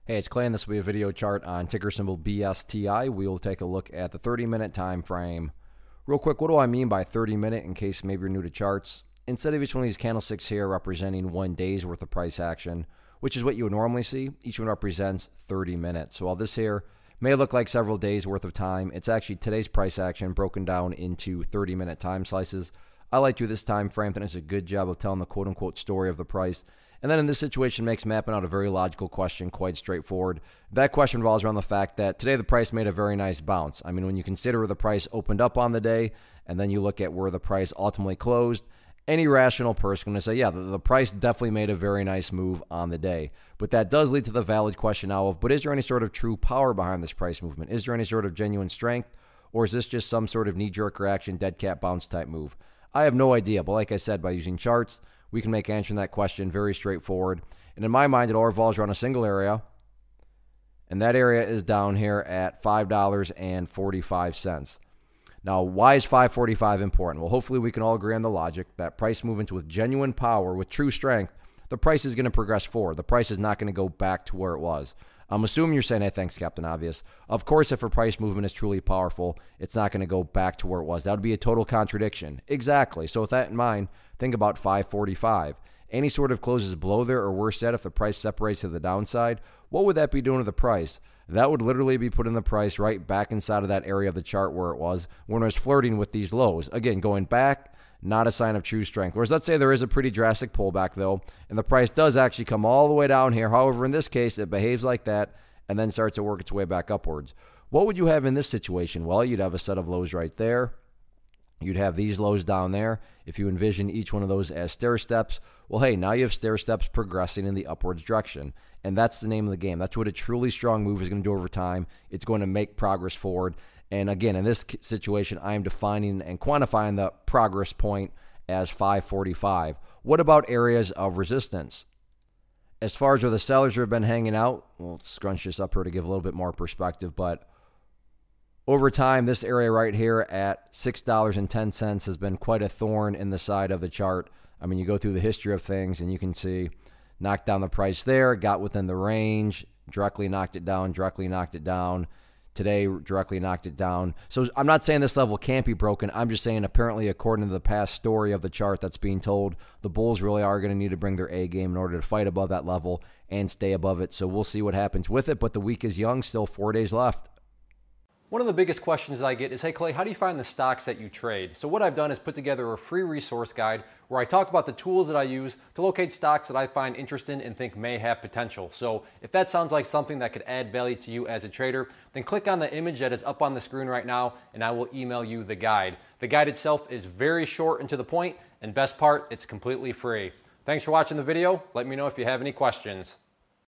Hey, it's Clay, and this will be a video chart on ticker symbol BSTI. We will take a look at the 30-minute time frame. Real quick, what do I mean by 30-minute in case maybe you're new to charts? Instead of each one of these candlesticks here representing 1 day's worth of price action, which is what you would normally see, each one represents 30 minutes. So while this here may look like several days worth of time, it's actually today's price action broken down into 30-minute time slices. I like to do this time frame. I think it's a good job of telling the quote-unquote story of the price. And then in this situation makes mapping out a very logical question quite straightforward. That question revolves around the fact that today the price made a very nice bounce. I mean, when you consider where the price opened up on the day, and then you look at where the price ultimately closed, any rational person is going to say, yeah, the price definitely made a very nice move on the day. But that does lead to the valid question now of, but is there any sort of true power behind this price movement? Is there any sort of genuine strength? Or is this just some sort of knee-jerk reaction, dead cat bounce type move? I have no idea, but like I said, by using charts, we can make answering that question very straightforward. And in my mind, it all revolves around a single area. And that area is down here at $5.45. Now, why is $5.45 important? Well, hopefully we can all agree on the logic that price movements with genuine power, with true strength, the price is going to progress forward. The price is not going to go back to where it was. I'm assuming you're saying, hey, thanks, Captain Obvious. Of course, if a price movement is truly powerful, it's not going to go back to where it was. That would be a total contradiction. Exactly. So with that in mind, think about $5.45. Any sort of closes below there, or worse yet, if the price separates to the downside, what would that be doing to the price? That would literally be putting the price right back inside of that area of the chart where it was when it was flirting with these lows. Again, going back, not a sign of true strength. Whereas let's say there is a pretty drastic pullback though, and the price does actually come all the way down here. However, in this case, it behaves like that and then starts to work its way back upwards. What would you have in this situation? Well, you'd have a set of lows right there. You'd have these lows down there. If you envision each one of those as stair steps, well, hey, now you have stair steps progressing in the upwards direction. And that's the name of the game. That's what a truly strong move is going to do over time. It's going to make progress forward. And again, in this situation, I am defining and quantifying the progress point as $5.45. What about areas of resistance? As far as where the sellers have been hanging out, well, let's scrunch this up here to give a little bit more perspective, but over time, this area right here at $6.10 has been quite a thorn in the side of the chart. I mean, you go through the history of things and you can see knocked down the price there, got within the range, directly knocked it down, directly knocked it down. Today, directly knocked it down. So I'm not saying this level can't be broken. I'm just saying apparently according to the past story of the chart that's being told, the bulls really are going to need to bring their A game in order to fight above that level and stay above it. So we'll see what happens with it, but the week is young, still 4 days left. One of the biggest questions that I get is, hey Clay, how do you find the stocks that you trade? So what I've done is put together a free resource guide where I talk about the tools that I use to locate stocks that I find interesting and think may have potential. So if that sounds like something that could add value to you as a trader, then click on the image that is up on the screen right now and I will email you the guide. The guide itself is very short and to the point, and best part, it's completely free. Thanks for watching the video. Let me know if you have any questions.